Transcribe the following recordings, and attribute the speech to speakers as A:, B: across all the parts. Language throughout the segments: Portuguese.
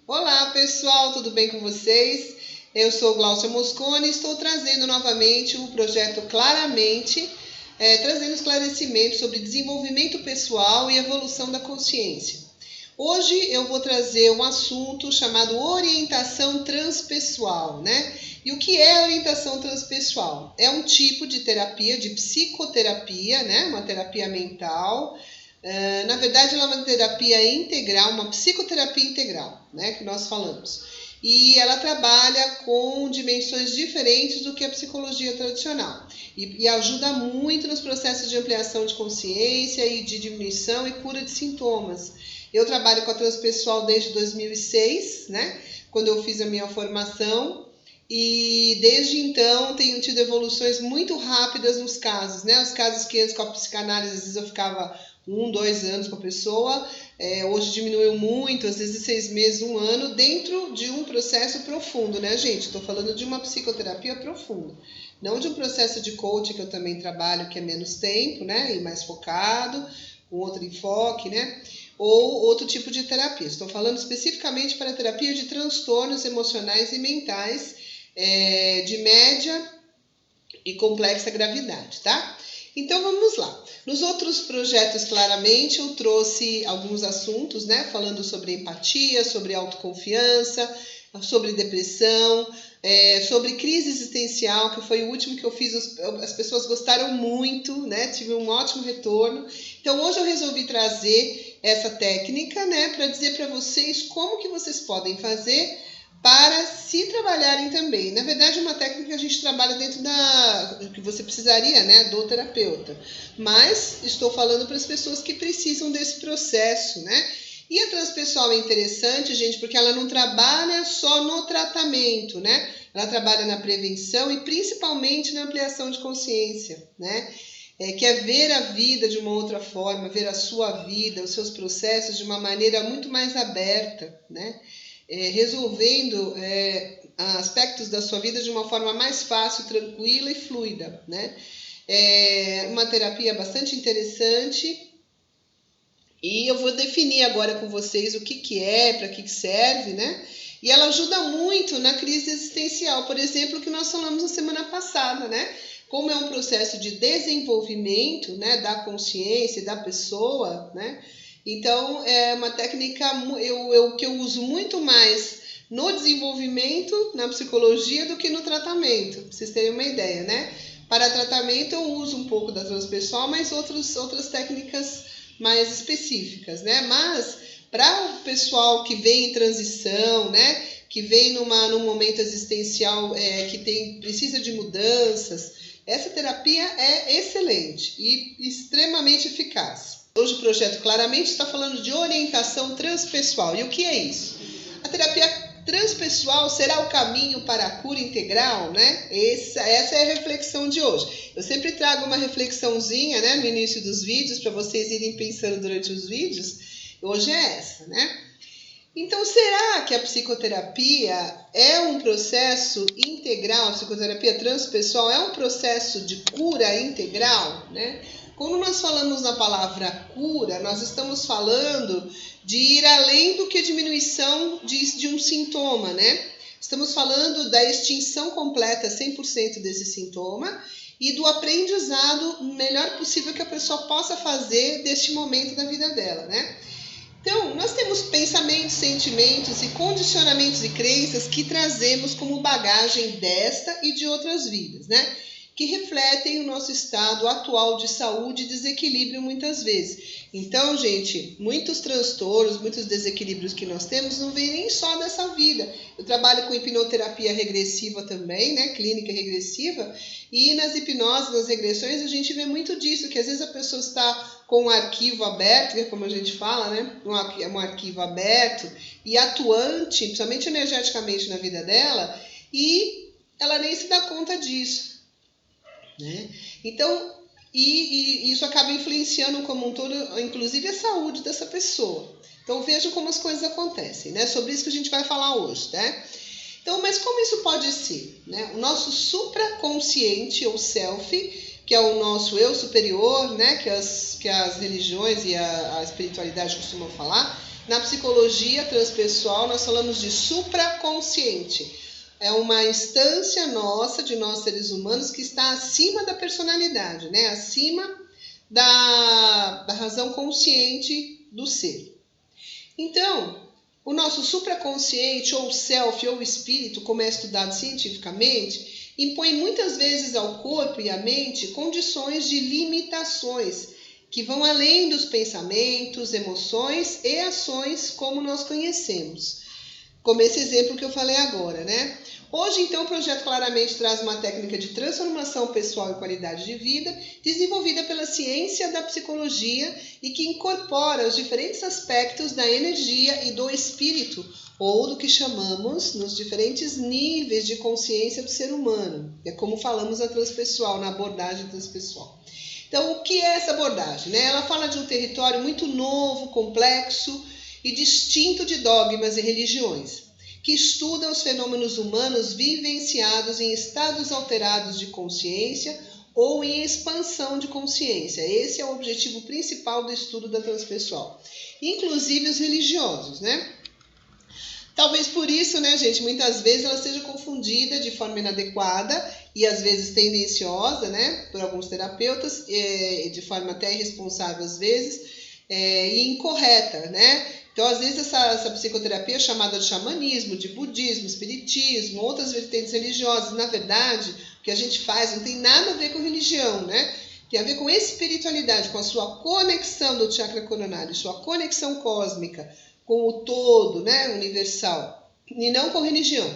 A: Olá pessoal, tudo bem com vocês? Eu sou Glaucia Mosconi e estou trazendo novamente o projeto Claramente, trazendo esclarecimentos sobre desenvolvimento pessoal e evolução da consciência. Hoje eu vou trazer um assunto chamado orientação transpessoal, né? E o que é orientação transpessoal? É um tipo de terapia, de psicoterapia, né? Uma terapia mental. Na verdade, ela é uma terapia integral, uma psicoterapia integral, né? Que nós falamos. E ela trabalha com dimensões diferentes do que a psicologia tradicional. E ajuda muito nos processos de ampliação de consciência e de diminuição e cura de sintomas. Eu trabalho com a transpessoal desde 2006, né? Quando eu fiz a minha formação. E desde então tenho tido evoluções muito rápidas nos casos, né? Os casos que antes com a psicanálise, às vezes eu ficava 2 anos com a pessoa, hoje diminuiu muito, às vezes 6 meses, 1 ano, dentro de um processo profundo, né, gente? Estou falando de uma psicoterapia profunda, não de um processo de coaching que eu também trabalho, que é menos tempo, né, e mais focado, com outro enfoque, né? Ou outro tipo de terapia. Estou falando especificamente para a terapia de transtornos emocionais e mentais, de média e complexa gravidade, tá? Então vamos lá. Nos outros projetos, claramente, eu trouxe alguns assuntos, né? Falando sobre empatia, sobre autoconfiança, sobre depressão, sobre crise existencial, que foi o último que eu fiz, as pessoas gostaram muito, né? Tive um ótimo retorno. Então hoje eu resolvi trazer essa técnica, né? Para dizer para vocês como que vocês podem fazer para se trabalharem também. Na verdade, é uma técnica que a gente trabalha dentro que você precisaria, né, do terapeuta. Mas estou falando para as pessoas que precisam desse processo, né? E a transpessoal é interessante, gente, porque ela não trabalha só no tratamento, né? Ela trabalha na prevenção e principalmente na ampliação de consciência, né? Que é ver a vida de uma outra forma, ver a sua vida, os seus processos de uma maneira muito mais aberta, né? Resolvendo aspectos da sua vida de uma forma mais fácil, tranquila e fluida, né? É uma terapia bastante interessante e eu vou definir agora com vocês o que é, para que serve, né? E ela ajuda muito na crise existencial, por exemplo, que nós falamos na semana passada, né? Como é um processo de desenvolvimento, né, da consciência da pessoa, né? Então, é uma técnica que eu uso muito mais no desenvolvimento, na psicologia, do que no tratamento, para vocês terem uma ideia, né? Para tratamento, eu uso um pouco da transpessoal, mas outras técnicas mais específicas, né? Mas, para o pessoal que vem em transição, né? Que vem num momento existencial que precisa de mudanças, essa terapia é excelente e extremamente eficaz. Hoje o projeto claramente está falando de orientação transpessoal. E o que é isso? A terapia transpessoal será o caminho para a cura integral, né? Essa é a reflexão de hoje. Eu sempre trago uma reflexãozinha, né, no início dos vídeos, para vocês irem pensando durante os vídeos. Hoje é essa, né? Então, será que a psicoterapia é um processo integral? A psicoterapia transpessoal é um processo de cura integral, né? Quando nós falamos na palavra cura, nós estamos falando de ir além do que a diminuição de um sintoma, né? Estamos falando da extinção completa, 100% desse sintoma, e do aprendizado melhor possível que a pessoa possa fazer deste momento da vida dela, né? Então, nós temos pensamentos, sentimentos e condicionamentos e crenças que trazemos como bagagem desta e de outras vidas, né? Que refletem o nosso estado atual de saúde e desequilíbrio muitas vezes. Então, gente, muitos transtornos, muitos desequilíbrios que nós temos não vêm nem só dessa vida. Eu trabalho com hipnoterapia regressiva também, né? Clínica regressiva. E nas hipnoses, nas regressões, a gente vê muito disso, que às vezes a pessoa está com um arquivo aberto, que é como a gente fala, né? Um arquivo aberto e atuante, principalmente energeticamente na vida dela, e ela nem se dá conta disso, né? Então, e isso acaba influenciando como um todo, inclusive a saúde dessa pessoa. Então vejam como as coisas acontecem, né? Sobre isso que a gente vai falar hoje, né? Então, mas como isso pode ser, né? O nosso supraconsciente ou self, que é o nosso eu superior, né? Que as religiões e a espiritualidade costumam falar, Na psicologia transpessoal, nós falamos de supraconsciente. É uma instância nossa, de nós seres humanos, que está acima da personalidade, né? Acima da razão consciente do ser. Então, o nosso supraconsciente, ou self, ou espírito, como é estudado cientificamente, impõe muitas vezes ao corpo e à mente condições de limitações que vão além dos pensamentos, emoções e ações como nós conhecemos. Como esse exemplo que eu falei agora, né? Hoje, então, o projeto claramente traz uma técnica de transformação pessoal e qualidade de vida, desenvolvida pela ciência da psicologia e que incorpora os diferentes aspectos da energia e do espírito, ou do que chamamos nos diferentes níveis de consciência do ser humano. É como falamos na transpessoal, na abordagem transpessoal. Então, o que é essa abordagem, né? Ela fala de um território muito novo, complexo e distinto de dogmas e religiões, que estuda os fenômenos humanos vivenciados em estados alterados de consciência ou em expansão de consciência. Esse é o objetivo principal do estudo da transpessoal, inclusive os religiosos, né? Talvez por isso, né, gente, muitas vezes ela seja confundida de forma inadequada e às vezes tendenciosa, né, por alguns terapeutas, de forma até irresponsável às vezes, e incorreta, né? Então, às vezes, essa psicoterapia é chamada de xamanismo, de budismo, espiritismo, outras vertentes religiosas. Na verdade, o que a gente faz não tem nada a ver com religião, né? Tem a ver com espiritualidade, com a sua conexão do chakra coronário, sua conexão cósmica com o todo, né, universal, e não com religião,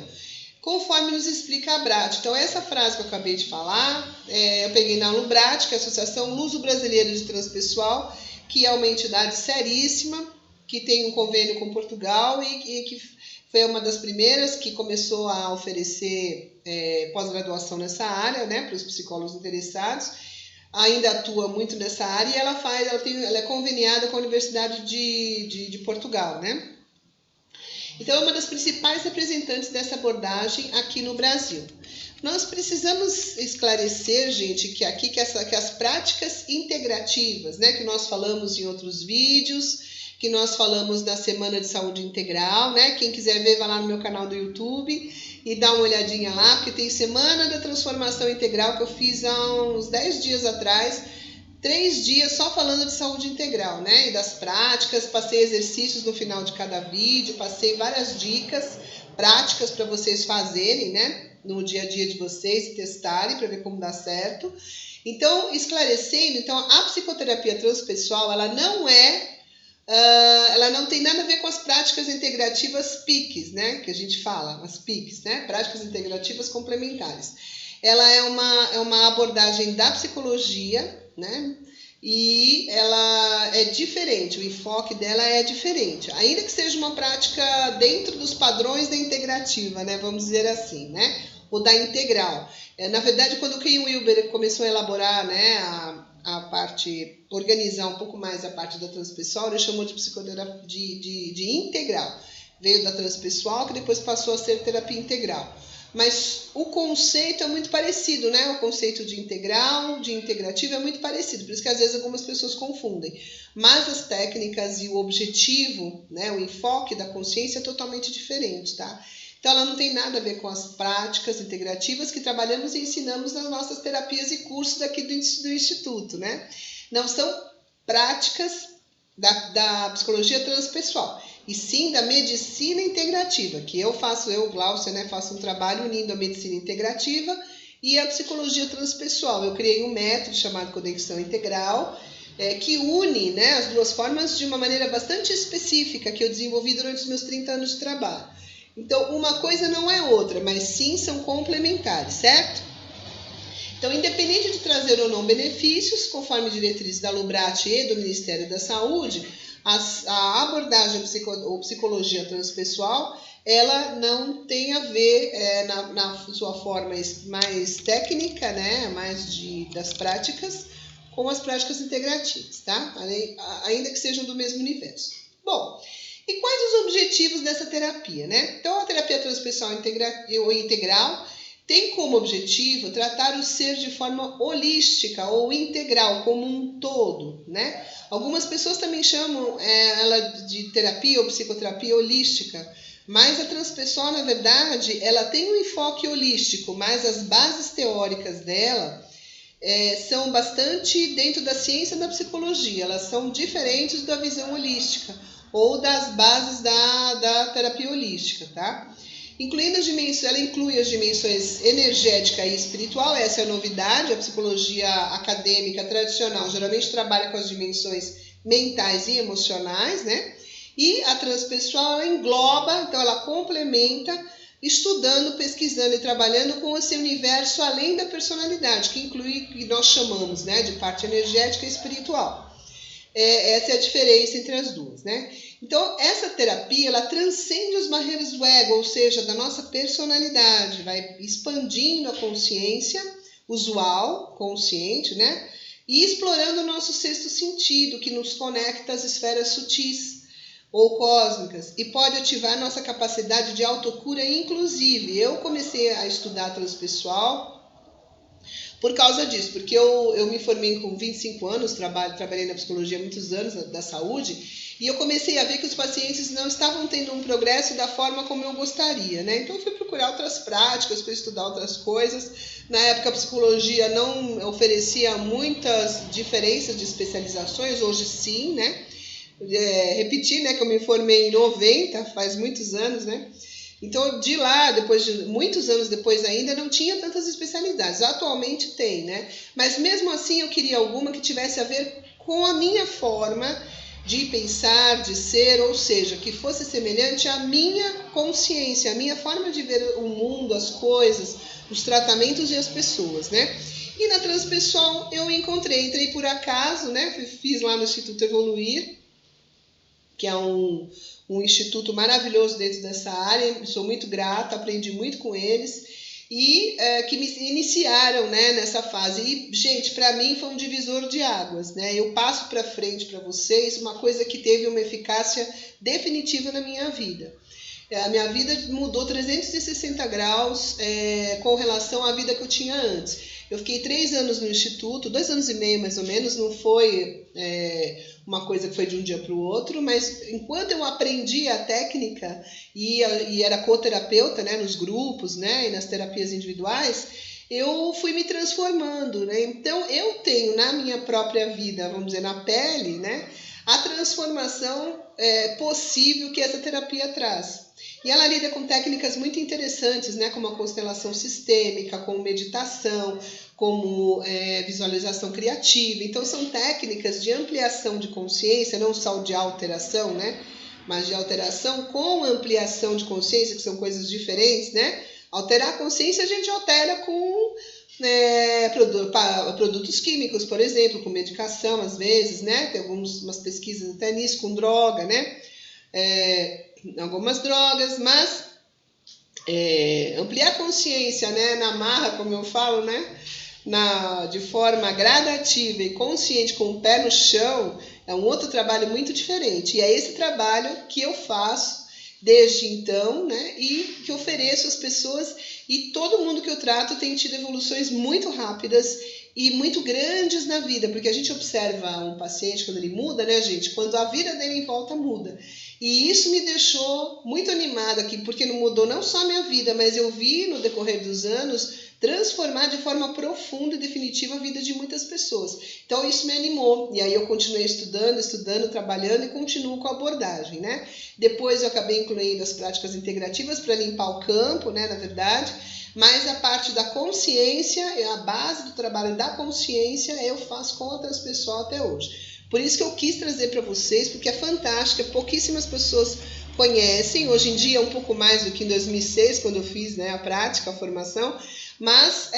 A: conforme nos explica a Brat. Então, essa frase que eu acabei de falar, eu peguei na Lubrat, que é a Associação Luso-Brasileira de Transpessoal, que é uma entidade seríssima, que tem um convênio com Portugal e que foi uma das primeiras que começou a oferecer pós-graduação nessa área, né, para os psicólogos interessados. Ainda atua muito nessa área e ela é conveniada com a Universidade de Portugal, né? Então, é uma das principais representantes dessa abordagem aqui no Brasil. Nós precisamos esclarecer, gente, que as práticas integrativas, né, que nós falamos em outros vídeos, que nós falamos na Semana de Saúde Integral, né? Quem quiser ver, vai lá no meu canal do YouTube e dá uma olhadinha lá, porque tem Semana da Transformação Integral que eu fiz há uns 10 dias atrás, 3 dias só falando de saúde integral, né? E das práticas, passei exercícios no final de cada vídeo, passei várias dicas práticas para vocês fazerem, né? No dia a dia de vocês, testarem para ver como dá certo. Então, esclarecendo, então, a psicoterapia transpessoal, ela não tem nada a ver com as práticas integrativas PICs, né? Que a gente fala, as PICs, né? Práticas integrativas complementares. Ela é uma abordagem da psicologia, né? E ela é diferente, o enfoque dela é diferente. Ainda que seja uma prática dentro dos padrões da integrativa, né? Vamos dizer assim, né? Ou da integral. Na verdade, quando o Ken Wilber começou a elaborar, né, a parte, organizar um pouco mais a parte da transpessoal, ele chamou de psicoterapia de integral. Veio da transpessoal, que depois passou a ser terapia integral. Mas o conceito é muito parecido, né? O conceito de integral, de integrativo é muito parecido, por isso que às vezes algumas pessoas confundem. Mas as técnicas e o objetivo, né, o enfoque da consciência é totalmente diferente, tá? Então, ela não tem nada a ver com as práticas integrativas que trabalhamos e ensinamos nas nossas terapias e cursos daqui do Instituto, né? Não são práticas da psicologia transpessoal, e sim da medicina integrativa, que eu, Glaucia, né, faço um trabalho unindo a medicina integrativa e a psicologia transpessoal. Eu criei um método chamado Conexão Integral, que une, né, as duas formas de uma maneira bastante específica, que eu desenvolvi durante os meus 30 anos de trabalho. Então, uma coisa não é outra, mas sim são complementares, certo? Então, independente de trazer ou não benefícios, conforme diretrizes da Lubrat e do Ministério da Saúde, a abordagem ou psicologia transpessoal, ela não tem a ver, na sua forma mais técnica, né, das práticas, com as práticas integrativas, tá? Ainda que sejam do mesmo universo. Bom, e quais os objetivos dessa terapia, né? Então, a terapia transpessoal ou integral tem como objetivo tratar o ser de forma holística ou integral, como um todo, né? Algumas pessoas também chamam ela de terapia ou psicoterapia holística, mas a transpessoal, na verdade, ela tem um enfoque holístico, mas as bases teóricas dela são bastante dentro da ciência da psicologia, elas são diferentes da visão holística ou das bases da terapia holística, tá? Ela inclui as dimensões energética e espiritual, essa é a novidade. A psicologia acadêmica tradicional geralmente trabalha com as dimensões mentais e emocionais, né? E a transpessoal ela engloba, então ela complementa, estudando, pesquisando e trabalhando com esse universo além da personalidade, que inclui o que nós chamamos, né, de parte energética e espiritual. Essa é a diferença entre as duas, né? Então, essa terapia, ela transcende as barreiras do ego, ou seja, da nossa personalidade, vai expandindo a consciência usual, consciente, né? E explorando o nosso sexto sentido, que nos conecta às esferas sutis ou cósmicas, e pode ativar nossa capacidade de autocura, inclusive. Eu comecei a estudar transpessoal por causa disso, porque eu me formei com 25 anos, trabalhei na psicologia há muitos anos, da saúde, e eu comecei a ver que os pacientes não estavam tendo um progresso da forma como eu gostaria, né? Então eu fui procurar outras práticas, fui estudar outras coisas. Na época a psicologia não oferecia muitas diferenças de especializações, hoje sim, né? Repetir, né, que eu me formei em 90, faz muitos anos, né? Então, de lá, muitos anos depois ainda, não tinha tantas especialidades. Atualmente tem, né? Mas mesmo assim eu queria alguma que tivesse a ver com a minha forma de pensar, de ser, ou seja, que fosse semelhante à minha consciência, à minha forma de ver o mundo, as coisas, os tratamentos e as pessoas, né? E na transpessoal eu entrei por acaso, né? Fiz lá no Instituto Evoluir, que é um instituto maravilhoso dentro dessa área, sou muito grata, aprendi muito com eles, e que me iniciaram, né, nessa fase. E, gente, para mim foi um divisor de águas, né? Eu passo para frente para vocês uma coisa que teve uma eficácia definitiva na minha vida. A minha vida mudou 360 graus com relação à vida que eu tinha antes. Eu fiquei 3 anos no instituto, 2 anos e meio mais ou menos, não foi uma coisa que foi de um dia para o outro, mas enquanto eu aprendia a técnica e era coterapeuta, né, nos grupos, né, e nas terapias individuais, eu fui me transformando, né? Então eu tenho na minha própria vida, vamos dizer, na pele, né, a transformação possível que essa terapia traz. E ela lida com técnicas muito interessantes, né, como a constelação sistêmica, como meditação, como visualização criativa. Então, são técnicas de ampliação de consciência, não só de alteração, né, mas de alteração com ampliação de consciência, que são coisas diferentes, né? Alterar a consciência a gente altera com produtos químicos, por exemplo, com medicação, às vezes, né? Tem umas pesquisas até nisso, com droga, né? Algumas drogas, mas ampliar a consciência, né, na marra, como eu falo, né, de forma gradativa e consciente, com o pé no chão, é um outro trabalho muito diferente. E é esse trabalho que eu faço desde então, né, e que ofereço às pessoas, e todo mundo que eu trato tem tido evoluções muito rápidas e muito grandes na vida, porque a gente observa um paciente quando ele muda, né, gente, quando a vida dele em volta muda. E isso me deixou muito animada aqui, porque não mudou não só a minha vida, mas eu vi no decorrer dos anos transformar de forma profunda e definitiva a vida de muitas pessoas. Então isso me animou, e aí eu continuei estudando, trabalhando e continuo com a abordagem, né? Depois eu acabei incluindo as práticas integrativas para limpar o campo, né, na verdade, mas a parte da consciência, a base do trabalho da consciência eu faço com a transpessoal até hoje. Por isso que eu quis trazer para vocês, porque é fantástica, pouquíssimas pessoas conhecem, hoje em dia um pouco mais do que em 2006, quando eu fiz, né, a prática, a formação, mas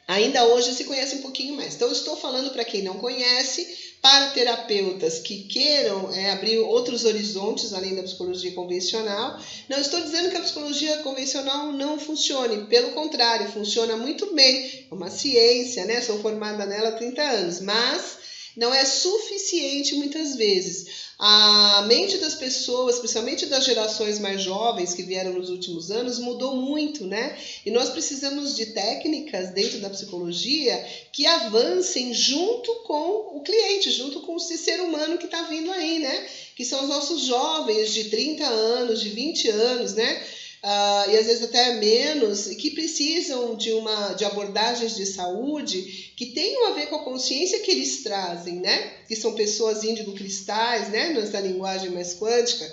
A: ainda hoje se conhece um pouquinho mais. Então eu estou falando para quem não conhece, para terapeutas que queiram abrir outros horizontes além da psicologia convencional. Não estou dizendo que a psicologia convencional não funcione, pelo contrário, funciona muito bem. É uma ciência, né? Sou formada nela há 30 anos, mas não é suficiente muitas vezes. A mente das pessoas, principalmente das gerações mais jovens que vieram nos últimos anos, mudou muito, né? E nós precisamos de técnicas dentro da psicologia que avancem junto com o cliente, junto com esse ser humano que está vindo aí, né? Que são os nossos jovens de 30 anos, de 20 anos, né? E às vezes até menos, que precisam de abordagens de saúde que tenham a ver com a consciência que eles trazem, né? Que são pessoas índigo-cristais, né? Nessa linguagem mais quântica,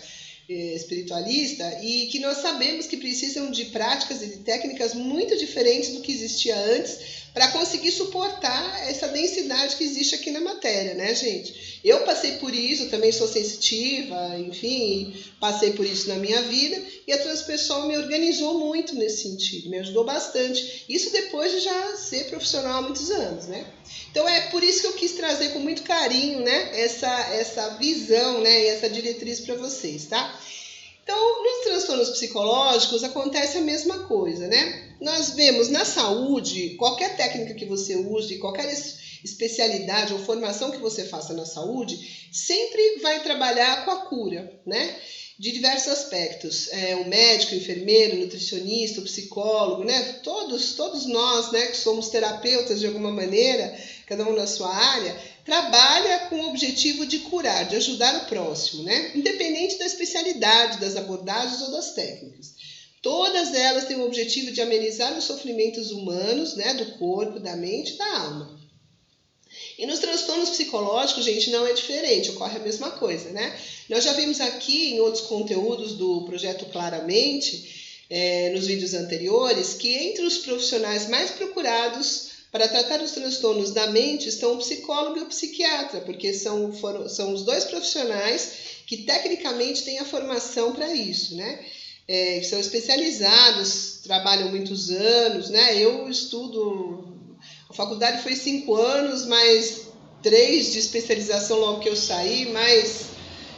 A: espiritualista, e que nós sabemos que precisam de práticas e de técnicas muito diferentes do que existia antes para conseguir suportar essa densidade que existe aqui na matéria, né, gente? Eu passei por isso, também sou sensitiva, enfim, passei por isso na minha vida, e a Transpessoal me organizou muito nesse sentido, me ajudou bastante. Isso depois de já ser profissional há muitos anos, né? Então é por isso que eu quis trazer com muito carinho, né, essa visão, né, e essa diretriz para vocês, tá? Então, nos transtornos psicológicos acontece a mesma coisa, né? Nós vemos na saúde, qualquer técnica que você use, qualquer especialidade ou formação que você faça na saúde, sempre vai trabalhar com a cura, né? De diversos aspectos. O médico, o enfermeiro, o nutricionista, o psicólogo, né? Todos nós, né, que somos terapeutas de alguma maneira, cada um na sua área, trabalha com o objetivo de curar, de ajudar o próximo, né? Independente da especialidade, das abordagens ou das técnicas. Todas elas têm o objetivo de amenizar os sofrimentos humanos, né, do corpo, da mente e da alma. E nos transtornos psicológicos, gente, não é diferente, ocorre a mesma coisa, né? Nós já vimos aqui em outros conteúdos do Projeto Claramente, nos vídeos anteriores, que entre os profissionais mais procurados para tratar os transtornos da mente estão o psicólogo e o psiquiatra, porque são os dois profissionais que tecnicamente têm a formação para isso, né? Que são especializados, trabalham muitos anos, né? Eu estudo... A faculdade foi 5 anos, mais 3 de especialização logo que eu saí, mais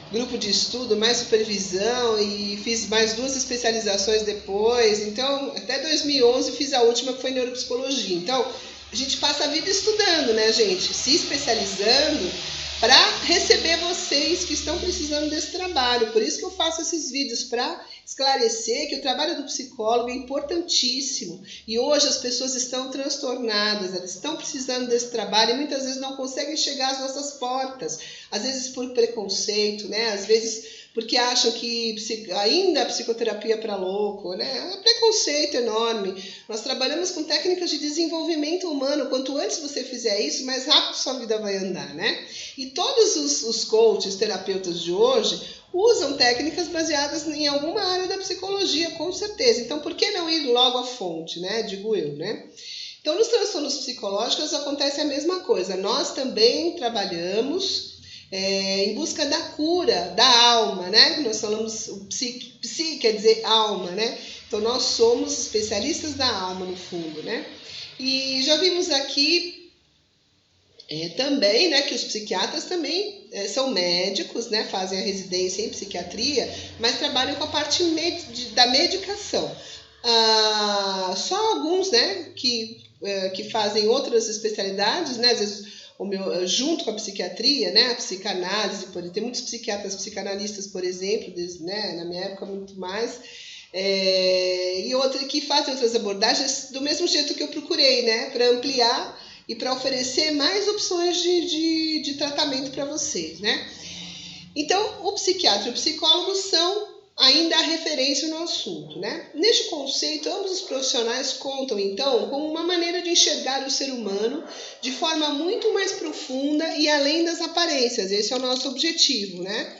A: grupo de estudo, mais supervisão, e fiz mais 2 especializações depois. Então, até 2011 fiz a última, que foi neuropsicologia. Então, a gente passa a vida estudando, né, gente? Se especializando para receber vocês que estão precisando desse trabalho. Por isso que eu faço esses vídeos, para esclarecer que o trabalho do psicólogo é importantíssimo. E hoje as pessoas estão transtornadas, elas estão precisando desse trabalho e muitas vezes não conseguem chegar às nossas portas. Às vezes por preconceito, né? Às vezes porque acham que ainda a psicoterapia é para louco, né? É um preconceito enorme. Nós trabalhamos com técnicas de desenvolvimento humano. Quanto antes você fizer isso, mais rápido sua vida vai andar, né? E todos os coaches, terapeutas de hoje, usam técnicas baseadas em alguma área da psicologia, com certeza. Então, por que não ir logo à fonte, né? Digo eu, né? Então, nos transtornos psicológicos acontece a mesma coisa. Nós também trabalhamos em busca da cura da alma, né? Nós falamos, o psi quer dizer alma, né? Então, nós somos especialistas da alma, no fundo, né? E já vimos aqui também, né, que os psiquiatras também são médicos, né? Fazem a residência em psiquiatria, mas trabalham com a parte da medicação. Só alguns, né, que fazem outras especialidades, né? Às vezes junto com a psiquiatria, né, a psicanálise, tem muitos psiquiatras psicanalistas, por exemplo, né, na minha época muito mais, e outros que fazem outras abordagens do mesmo jeito que eu procurei, né, para ampliar e para oferecer mais opções de tratamento para vocês, né. Então, o psiquiatra e o psicólogo são ainda a referência no assunto, né? Neste conceito, ambos os profissionais contam, então, com uma maneira de enxergar o ser humano de forma muito mais profunda e além das aparências. Esse é o nosso objetivo, né?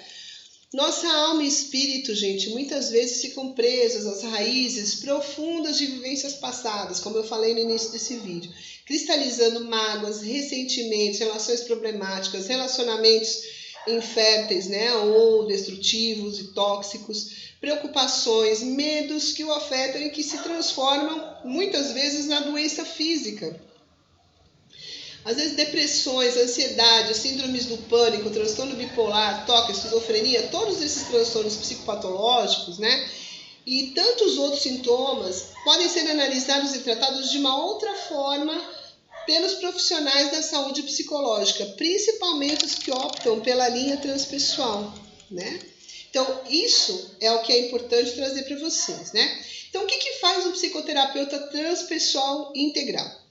A: Nossa alma e espírito, gente, muitas vezes ficam presas às raízes profundas de vivências passadas, como eu falei no início desse vídeo, cristalizando mágoas, ressentimentos, relações problemáticas, relacionamentos inférteis, né, ou destrutivos e tóxicos, preocupações, medos que o afetam e que se transformam muitas vezes na doença física. Às vezes depressões, ansiedade, síndromes do pânico, transtorno bipolar, toque, esquizofrenia, todos esses transtornos psicopatológicos, né, e tantos outros sintomas podem ser analisados e tratados de uma outra forma pelos profissionais da saúde psicológica, principalmente os que optam pela linha transpessoal, né? Então, isso é o que é importante trazer para vocês, né? Então, o que faz um psicoterapeuta transpessoal integral?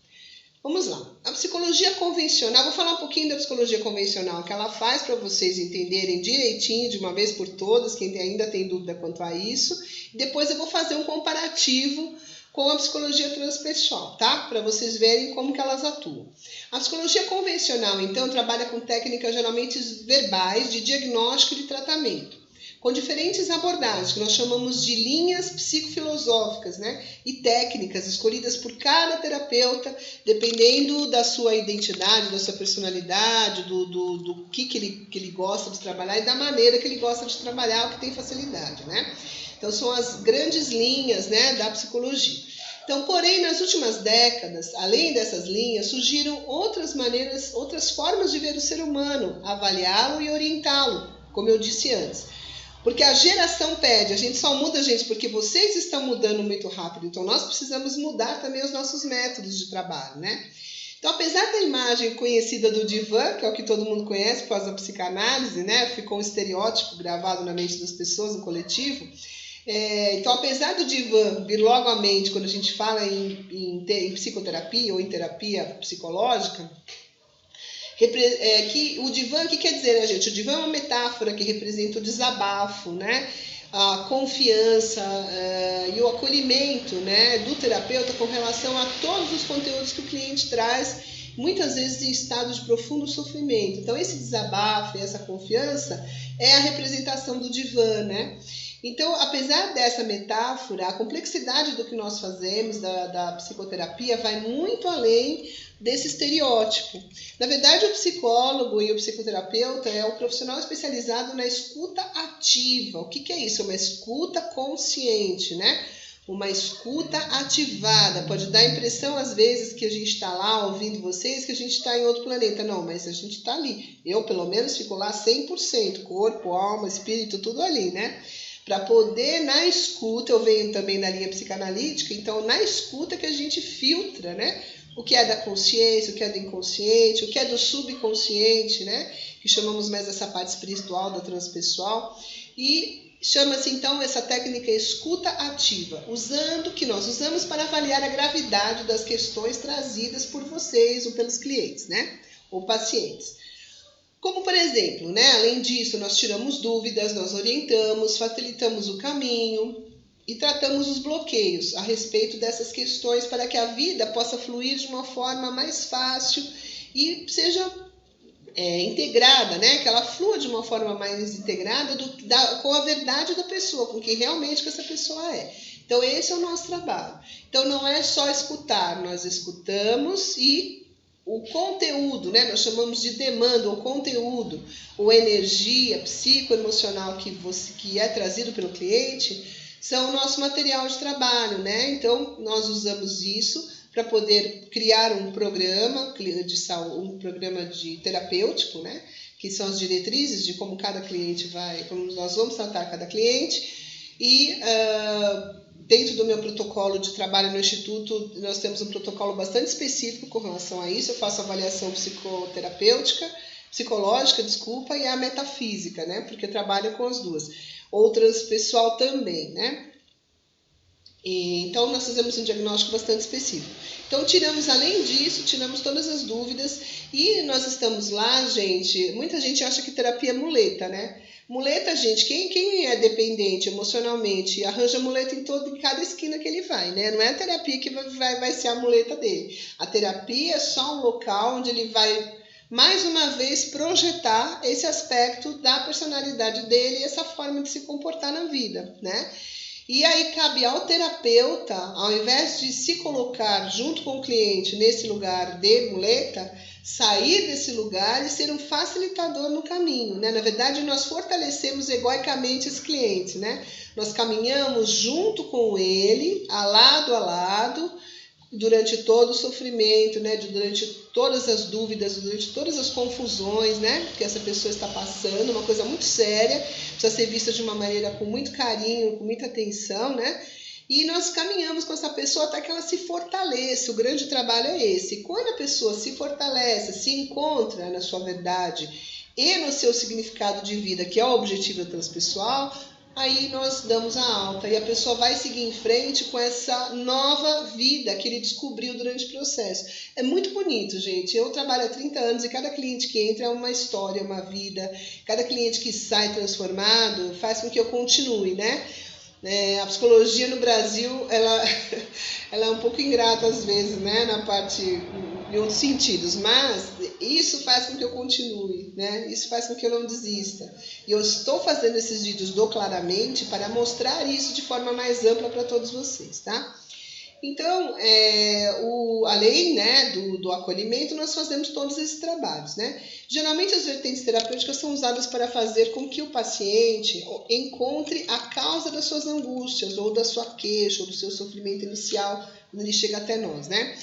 A: Vamos lá. A psicologia convencional, vou falar um pouquinho da psicologia convencional que ela faz para vocês entenderem direitinho, de uma vez por todas, quem ainda tem dúvida quanto a isso. Depois eu vou fazer um comparativo com a psicologia transpessoal, tá? Para vocês verem como que elas atuam. A psicologia convencional, então, trabalha com técnicas geralmente verbais de diagnóstico e de tratamento, com diferentes abordagens, que nós chamamos de linhas psicofilosóficas, né? E técnicas escolhidas por cada terapeuta, dependendo da sua identidade, da sua personalidade, do que ele gosta de trabalhar e da maneira que ele gosta de trabalhar, o que tem facilidade, né? Então, são as grandes linhas, né, da psicologia. Então, porém, nas últimas décadas, além dessas linhas, surgiram outras maneiras, outras formas de ver o ser humano, avaliá-lo e orientá-lo, como eu disse antes. Porque a geração pede, a gente só muda, gente, porque vocês estão mudando muito rápido, então nós precisamos mudar também os nossos métodos de trabalho, né? Então, apesar da imagem conhecida do divã, que é o que todo mundo conhece por causa da psicanálise, né? Ficou um estereótipo gravado na mente das pessoas, no coletivo. Então, apesar do divã vir logo à mente quando a gente fala em psicoterapia ou em terapia psicológica, que o divã, o que quer dizer, né, gente? O divã é uma metáfora que representa o desabafo, né? A confiança e o acolhimento, né, do terapeuta com relação a todos os conteúdos que o cliente traz, muitas vezes em estado de profundo sofrimento. Então, esse desabafo e essa confiança é a representação do divã, né? Então, apesar dessa metáfora, a complexidade do que nós fazemos, da psicoterapia, vai muito além desse estereótipo. Na verdade, o psicólogo e o psicoterapeuta é o profissional especializado na escuta ativa. O que é isso? É uma escuta consciente, né? Uma escuta ativada. Pode dar a impressão, às vezes, que a gente está lá ouvindo vocês, que a gente está em outro planeta. Não, mas a gente está ali. Eu, pelo menos, fico lá 100%. Corpo, alma, espírito, tudo ali, né? Para poder, na escuta, eu venho também na linha psicanalítica, então, na escuta que a gente filtra, né? O que é da consciência, o que é do inconsciente, o que é do subconsciente, né? Que chamamos mais essa parte espiritual da transpessoal. E chama-se, então, essa técnica escuta ativa, que nós usamos para avaliar a gravidade das questões trazidas por vocês ou pelos clientes, né? Ou pacientes. Como, por exemplo, né? Além disso, nós tiramos dúvidas, nós orientamos, facilitamos o caminho e tratamos os bloqueios a respeito dessas questões para que a vida possa fluir de uma forma mais fácil e seja integrada, né? Que ela flua de uma forma mais integrada com a verdade da pessoa, com quem realmente que essa pessoa é. Então, esse é o nosso trabalho. Então, não é só escutar, nós escutamos e o conteúdo, né? Nós chamamos de demanda, o conteúdo, ou energia psicoemocional que é trazido pelo cliente, são o nosso material de trabalho, né? Então, nós usamos isso para poder criar um programa de saúde, um programa de terapêutico, né? Que são as diretrizes de como cada cliente como nós vamos tratar cada cliente. E dentro do meu protocolo de trabalho no Instituto, nós temos um protocolo bastante específico com relação a isso. Eu faço avaliação psicológica, e a metafísica, né? Porque eu trabalho com as duas. Outras pessoal também, né? Então, nós fazemos um diagnóstico bastante específico. Então, além disso, tiramos todas as dúvidas e nós estamos lá, gente. Muita gente acha que terapia é muleta, né? Muleta, gente, quem é dependente emocionalmente arranja muleta em cada esquina que ele vai, né? Não é a terapia que vai ser a muleta dele. A terapia é só um local onde ele vai, mais uma vez, projetar esse aspecto da personalidade dele e essa forma de se comportar na vida, né? E aí cabe ao terapeuta, ao invés de se colocar junto com o cliente nesse lugar de muleta, sair desse lugar e ser um facilitador no caminho, né? Na verdade, nós fortalecemos egoicamente esse cliente, né? Nós caminhamos junto com ele, lado a lado, durante todo o sofrimento, né? Durante todas as dúvidas, durante todas as confusões, né? Que essa pessoa está passando, uma coisa muito séria, precisa ser vista de uma maneira com muito carinho, com muita atenção, né? E nós caminhamos com essa pessoa até que ela se fortaleça. O grande trabalho é esse. Quando a pessoa se fortalece, se encontra na sua verdade e no seu significado de vida, que é o objetivo transpessoal, aí nós damos a alta e a pessoa vai seguir em frente com essa nova vida que ele descobriu durante o processo. É muito bonito, gente. Eu trabalho há 30 anos e cada cliente que entra é uma história, uma vida. Cada cliente que sai transformado faz com que eu continue, né? A psicologia no Brasil, ela é um pouco ingrata às vezes, né? Na parte, em outros sentidos, mas isso faz com que eu continue, né? Isso faz com que eu não desista. E eu estou fazendo esses vídeos do Claramente para mostrar isso de forma mais ampla para todos vocês, tá? Então, além, né, do acolhimento, nós fazemos todos esses trabalhos, né? Geralmente as vertentes terapêuticas são usadas para fazer com que o paciente encontre a causa das suas angústias, ou da sua queixa, ou do seu sofrimento inicial, quando ele chega até nós, né?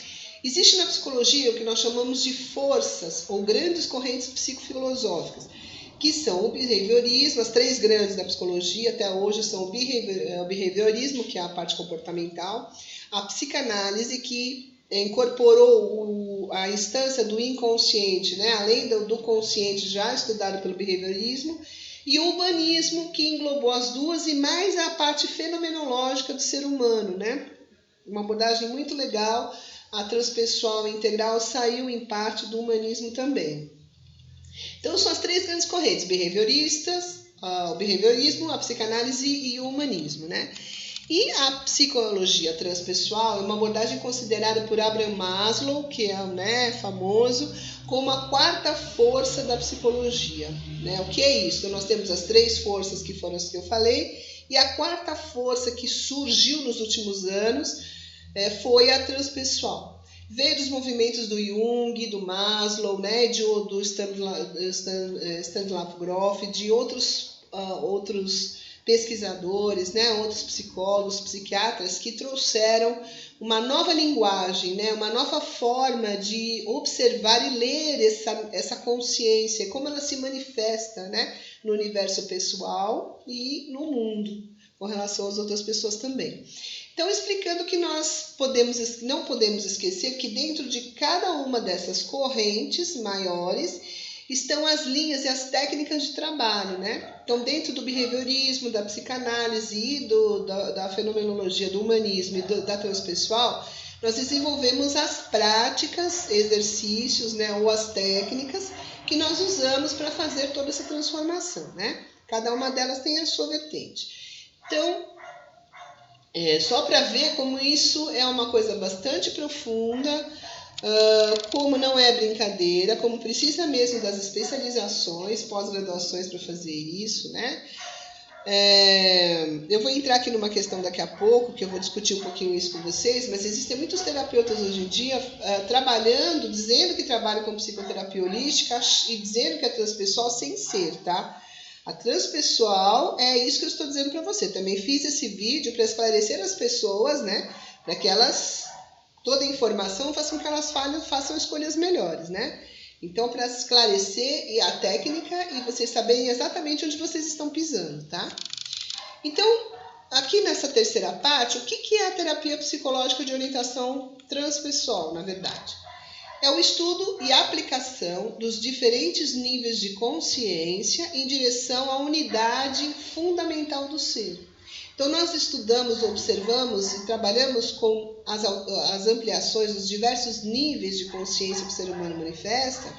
A: Existe na psicologia o que nós chamamos de forças, ou grandes correntes psicofilosóficas, que são o behaviorismo. As três grandes da psicologia até hoje são o behaviorismo, que é a parte comportamental, a psicanálise, que incorporou a instância do inconsciente, né? Além do consciente já estudado pelo behaviorismo, e o humanismo, que englobou as duas, e mais a parte fenomenológica do ser humano, né? Uma abordagem muito legal. A transpessoal integral saiu em parte do humanismo também. Então são as três grandes correntes, o behaviorismo, a psicanálise e o humanismo, né? E a psicologia transpessoal é uma abordagem considerada por Abraham Maslow, que é, né, famoso, como a quarta força da psicologia, né? O que é isso? Então nós temos as três forças que foram as que eu falei, e a quarta força que surgiu nos últimos anos foi a transpessoal. Veio dos movimentos do Jung, do Maslow, né, do Stanislav Grof, de outros pesquisadores, né, outros psicólogos, psiquiatras, que trouxeram uma nova linguagem, né, uma nova forma de observar e ler essa consciência, como ela se manifesta, né, no universo pessoal e no mundo, com relação às outras pessoas também. Então, explicando que nós não podemos esquecer que dentro de cada uma dessas correntes maiores estão as linhas e as técnicas de trabalho, né? Então, dentro do behaviorismo, da psicanálise e da fenomenologia, do humanismo e da transpessoal, nós desenvolvemos as práticas, exercícios, né, ou as técnicas que nós usamos para fazer toda essa transformação, né? Cada uma delas tem a sua vertente. Então, só para ver como isso é uma coisa bastante profunda, como não é brincadeira, como precisa mesmo das especializações, pós-graduações para fazer isso, né? Eu vou entrar aqui numa questão daqui a pouco, que eu vou discutir um pouquinho isso com vocês, mas existem muitos terapeutas hoje em dia trabalhando, dizendo que trabalham com psicoterapia holística e dizendo que é transpessoal sem ser, tá? A transpessoal é isso que eu estou dizendo para você. Também fiz esse vídeo para esclarecer as pessoas, né? Para que elas, toda a informação, façam com que elas façam escolhas melhores, né? Então, para esclarecer a técnica e vocês saberem exatamente onde vocês estão pisando, tá? Então, aqui nessa terceira parte, o que é a terapia psicológica de orientação transpessoal, na verdade? É o estudo e aplicação dos diferentes níveis de consciência em direção à unidade fundamental do ser. Então, nós estudamos, observamos e trabalhamos com as ampliações dos diversos níveis de consciência que o ser humano manifesta,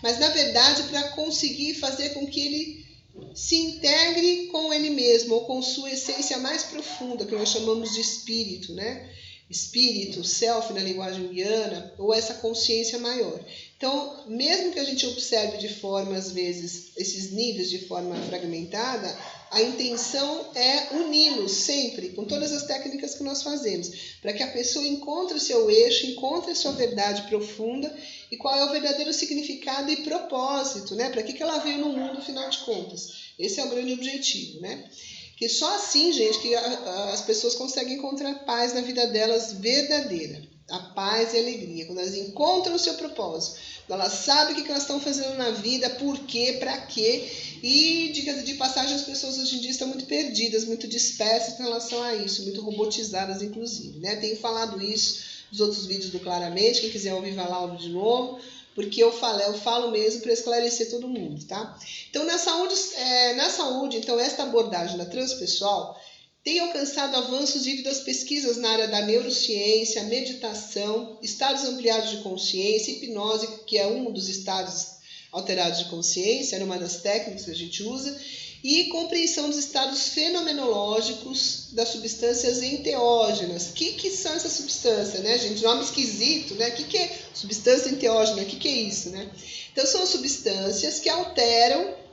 A: mas, na verdade, para conseguir fazer com que ele se integre com ele mesmo, ou com sua essência mais profunda, que nós chamamos de espírito, né? Espírito, self na linguagem junguiana, ou essa consciência maior. Então, mesmo que a gente observe de forma, às vezes, esses níveis de forma fragmentada, a intenção é uni-los sempre, com todas as técnicas que nós fazemos, para que a pessoa encontre o seu eixo, encontre a sua verdade profunda e qual é o verdadeiro significado e propósito, né? Para que ela veio no mundo, afinal de contas. Esse é o grande objetivo, né? Que só assim, gente, que as pessoas conseguem encontrar paz na vida delas verdadeira. A paz e a alegria, quando elas encontram o seu propósito, quando elas sabem o que elas estão fazendo na vida, por quê, para quê. E, diga-se de passagem, as pessoas hoje em dia estão muito perdidas, muito dispersas em relação a isso, muito robotizadas, inclusive, né? Tenho falado isso nos outros vídeos do Claramente, quem quiser ouvir vai lá ouvir de novo, porque eu falo mesmo para esclarecer todo mundo, tá? Então, na saúde, então, esta abordagem da transpessoal tem alcançado avanços devido às pesquisas na área da neurociência, meditação, estados ampliados de consciência, hipnose, que é um dos estados alterados de consciência, era uma das técnicas que a gente usa, e compreensão dos estados fenomenológicos das substâncias enteógenas. O que são essas substâncias, né, gente? Nome esquisito, né? O que é substância enteógena? O que é isso, né? Então, são substâncias que alteram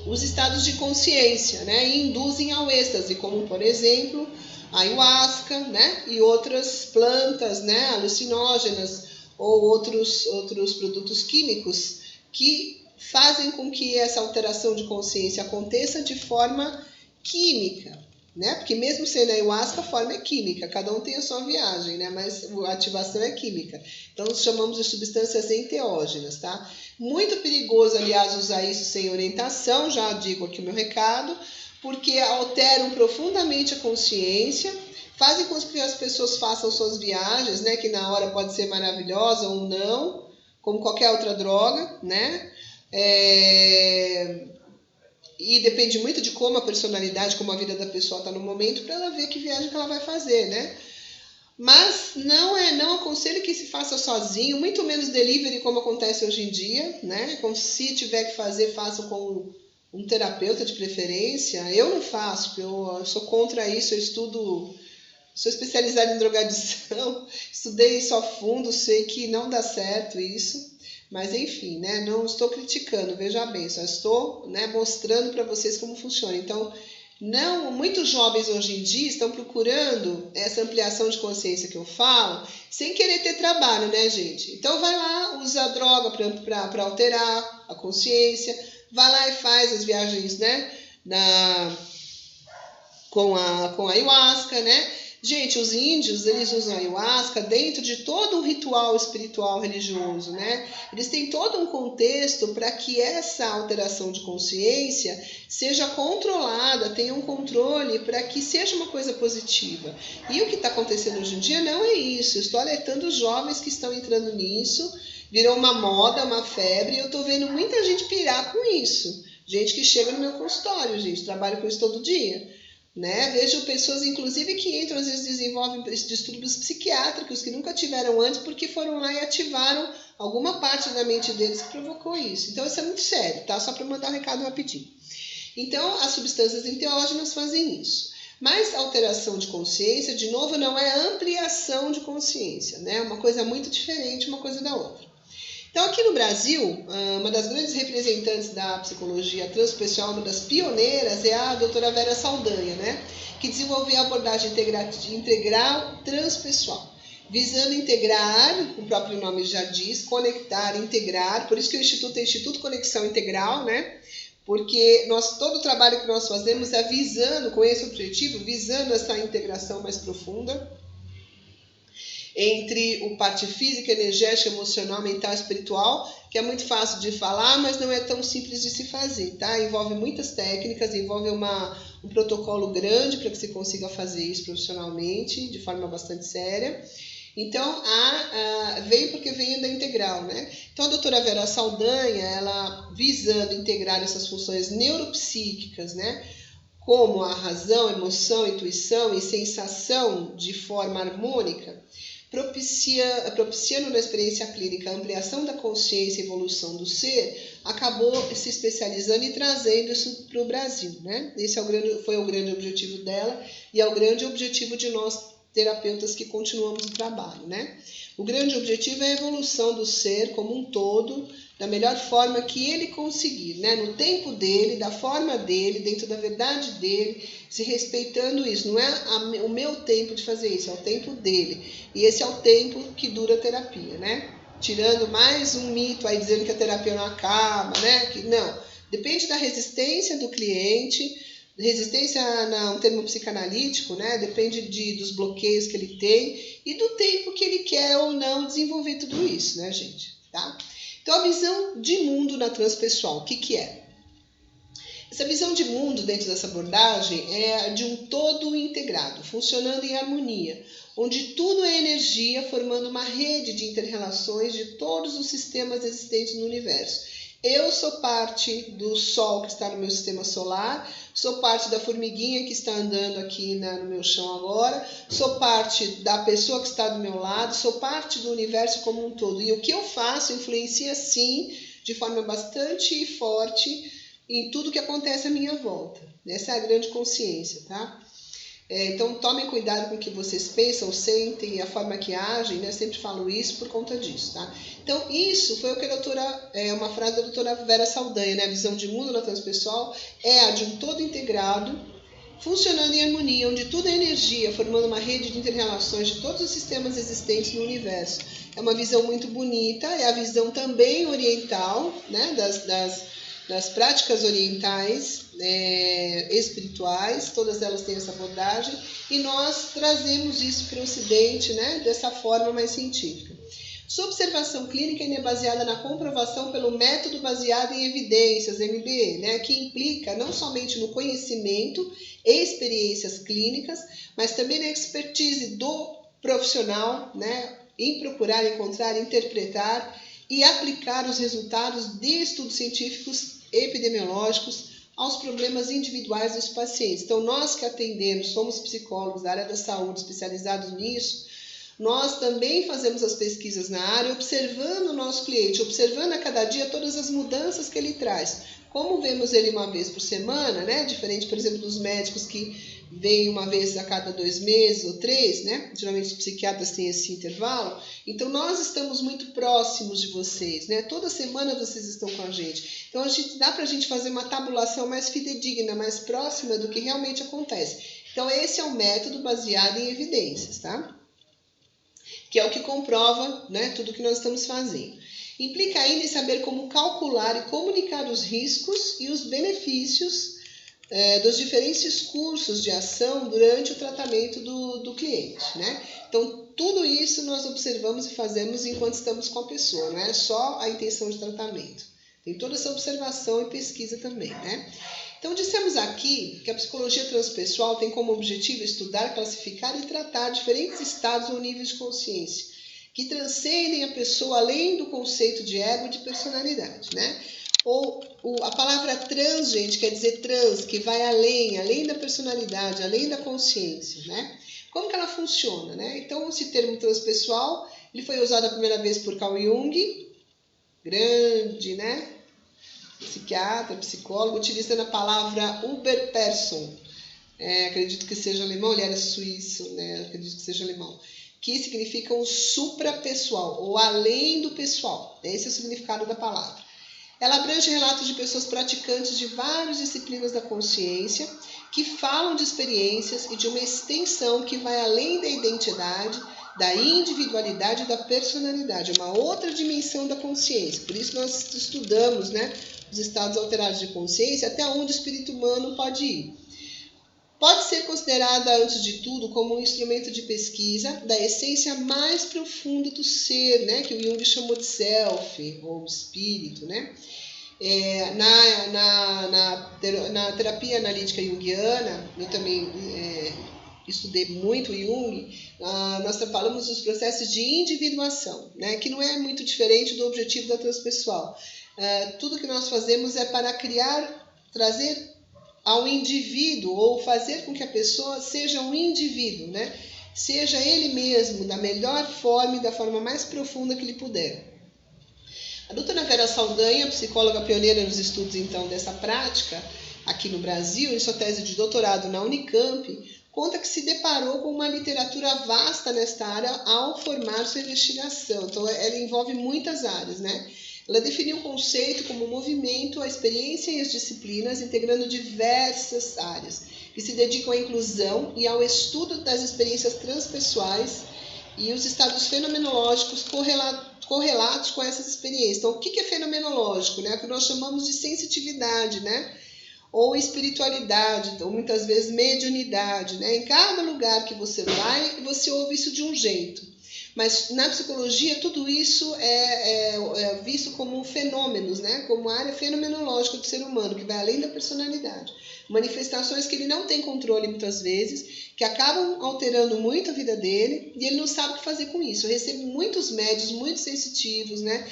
A: os estados de consciência, né, e induzem ao êxtase, como, por exemplo, a ayahuasca, né, e outras plantas, né, alucinógenas ou outros produtos químicos que fazem com que essa alteração de consciência aconteça de forma química, né? Porque mesmo sendo ayahuasca, a forma é química, cada um tem a sua viagem, né? Mas a ativação é química. Então, nós chamamos de substâncias enteógenas, tá? Muito perigoso, aliás, usar isso sem orientação, já digo aqui o meu recado, porque alteram profundamente a consciência, fazem com que as pessoas façam suas viagens, né? Que na hora pode ser maravilhosa ou não, como qualquer outra droga, né? E depende muito de como a personalidade, como a vida da pessoa está no momento, para ela ver que viagem que ela vai fazer, né? Mas não aconselho que se faça sozinho, muito menos delivery como acontece hoje em dia, né? Como se tiver que fazer, faça com um terapeuta de preferência. Eu não faço, porque eu sou contra isso, sou especializada em drogadição, estudei isso a fundo, sei que não dá certo isso. Mas, enfim, né, não estou criticando, veja bem, só estou, né, mostrando para vocês como funciona. Então, muitos jovens hoje em dia estão procurando essa ampliação de consciência que eu falo, sem querer ter trabalho, né, gente? Então, vai lá, usa a droga para alterar a consciência, vai lá e faz as viagens, né, com a ayahuasca, né? Gente, os índios, eles usam a ayahuasca dentro de todo um ritual espiritual religioso, né? Eles têm todo um contexto para que essa alteração de consciência seja controlada, tenha um controle para que seja uma coisa positiva. E o que está acontecendo hoje em dia não é isso. Eu estou alertando os jovens que estão entrando nisso, virou uma moda, uma febre, e eu estou vendo muita gente pirar com isso. Gente que chega no meu consultório, gente, trabalho com isso todo dia. Né? Vejo pessoas, inclusive, que entram, às vezes desenvolvem distúrbios psiquiátricos que nunca tiveram antes porque foram lá e ativaram alguma parte da mente deles que provocou isso. Então, isso é muito sério, tá? Só para mandar um recado rapidinho. Então, as substâncias enteógenas fazem isso. Mas a alteração de consciência, de novo, não é ampliação de consciência, né? Uma coisa muito diferente uma coisa da outra. Então, aqui no Brasil, uma das grandes representantes da psicologia transpessoal, uma das pioneiras, é a doutora Vera Saldanha, né? Que desenvolveu a abordagem integral transpessoal, visando integrar, o próprio nome já diz, conectar, integrar, por isso que o Instituto é Instituto Conexão Integral, né? Porque todo o trabalho que nós fazemos é visando, com esse objetivo, visando essa integração mais profunda entre o parte física, energética, emocional, mental e espiritual, que é muito fácil de falar, mas não é tão simples de se fazer, tá? Envolve muitas técnicas, envolve um protocolo grande para que você consiga fazer isso profissionalmente, de forma bastante séria. Então, veio porque veio da integral, né? Então, a doutora Vera Saldanha, ela visando integrar essas funções neuropsíquicas, né? Como a razão, emoção, intuição e sensação de forma harmônica, propiciando na experiência clínica a ampliação da consciência e evolução do ser, acabou se especializando e trazendo isso para o Brasil, né? Esse foi o grande objetivo dela e é o grande objetivo de nós terapeutas que continuamos o trabalho, né? O grande objetivo é a evolução do ser como um todo, da melhor forma que ele conseguir, né? No tempo dele, da forma dele, dentro da verdade dele, se respeitando isso. Não é o meu tempo de fazer isso, é o tempo dele. E esse é o tempo que dura a terapia, né? Tirando mais um mito aí dizendo que a terapia não acaba, né? Não. Depende da resistência do cliente, Resistência um termo psicanalítico, né? Depende dos bloqueios que ele tem e do tempo que ele quer ou não desenvolver tudo isso, né, gente? Tá? Então, a visão de mundo na transpessoal, o que é? Essa visão de mundo dentro dessa abordagem é de um todo integrado, funcionando em harmonia, onde tudo é energia, formando uma rede de inter-relações de todos os sistemas existentes no universo. Eu sou parte do Sol que está no meu sistema solar, sou parte da formiguinha que está andando aqui no meu chão agora, sou parte da pessoa que está do meu lado, sou parte do universo como um todo. E o que eu faço influencia, sim, de forma bastante forte em tudo que acontece à minha volta. Essa é a grande consciência, tá? Então, tomem cuidado com o que vocês pensam, sentem e a forma que agem, né? Eu sempre falo isso por conta disso, tá? Então, isso foi o que uma frase da doutora Vera Saldanha, né? A visão de mundo na transpessoal é a de um todo integrado, funcionando em harmonia, onde tudo é energia, formando uma rede de interrelações de todos os sistemas existentes no universo. É uma visão muito bonita, é a visão também oriental, né? Das práticas orientais, espirituais, todas elas têm essa abordagem, e nós trazemos isso para o Ocidente, né, dessa forma mais científica. Sua observação clínica é baseada na comprovação pelo método baseado em evidências, MBE, né, que implica não somente no conhecimento e experiências clínicas, mas também na expertise do profissional, né, em procurar, encontrar, interpretar e aplicar os resultados de estudos científicos epidemiológicos aos problemas individuais dos pacientes. Então, nós que atendemos, somos psicólogos da área da saúde especializados nisso, nós também fazemos as pesquisas na área, observando o nosso cliente, observando a cada dia todas as mudanças que ele traz. Como vemos ele uma vez por semana, né? Diferente, por exemplo, dos médicos que vêm uma vez a cada 2 meses ou 3, né? Geralmente os psiquiatras têm esse intervalo. Então, nós estamos muito próximos de vocês, né? Toda semana vocês estão com a gente. Então, dá para a gente fazer uma tabulação mais fidedigna, mais próxima do que realmente acontece. Então, esse é um método baseado em evidências, tá? Que é o que comprova, né, tudo que nós estamos fazendo. Implica ainda em saber como calcular e comunicar os riscos e os benefícios dos diferentes cursos de ação durante o tratamento do cliente, né? Então, tudo isso nós observamos e fazemos enquanto estamos com a pessoa, não é só a intenção de tratamento. Tem toda essa observação e pesquisa também, né? Então, dissemos aqui que a psicologia transpessoal tem como objetivo estudar, classificar e tratar diferentes estados ou níveis de consciência que transcendem a pessoa além do conceito de ego e de personalidade, né? A palavra trans, gente, quer dizer trans, que vai além da personalidade, além da consciência, né? Como que ela funciona, né? Então, esse termo transpessoal, ele foi usado a primeira vez por Carl Jung, grande, né? Psiquiatra, psicólogo, utilizando a palavra Überperson. Acredito que seja alemão, ele era suíço, né? Acredito que seja alemão. Que significa o suprapessoal, ou além do pessoal. Esse é o significado da palavra. Ela abrange relatos de pessoas praticantes de várias disciplinas da consciência, que falam de experiências e de uma extensão que vai além da identidade, da individualidade e da personalidade. É uma outra dimensão da consciência. Por isso nós estudamos, né, os estados alterados de consciência, até onde o espírito humano pode ir. Pode ser considerada, antes de tudo, como um instrumento de pesquisa da essência mais profunda do ser, né? Que o Jung chamou de self, ou espírito, né? Na terapia analítica junguiana, eu também estudei muito o Jung, nós falamos dos processos de individuação, né? Que não é muito diferente do objetivo da transpessoal. Tudo que nós fazemos é para trazer ao indivíduo, ou fazer com que a pessoa seja um indivíduo, né? Seja ele mesmo, da melhor forma e da forma mais profunda que ele puder. A doutora Vera Saldanha, psicóloga pioneira nos estudos, então, dessa prática, aqui no Brasil, em sua tese de doutorado na Unicamp, conta que se deparou com uma literatura vasta nesta área ao formar sua investigação. Então, ela envolve muitas áreas, né? Ela definiu o conceito como movimento, a experiência e as disciplinas, integrando diversas áreas, que se dedicam à inclusão e ao estudo das experiências transpessoais e os estados fenomenológicos correlatos com essas experiências. Então, o que é fenomenológico? Né? O que nós chamamos de sensitividade, né? ou espiritualidade, ou muitas vezes mediunidade, né? Em cada lugar que você vai, você ouve isso de um jeito. Mas na psicologia tudo isso é visto como fenômenos, né? Como área fenomenológica do ser humano, que vai além da personalidade. Manifestações que ele não tem controle muitas vezes, que acabam alterando muito a vida dele, e ele não sabe o que fazer com isso. Eu recebo muitos médios, muito sensitivos, né?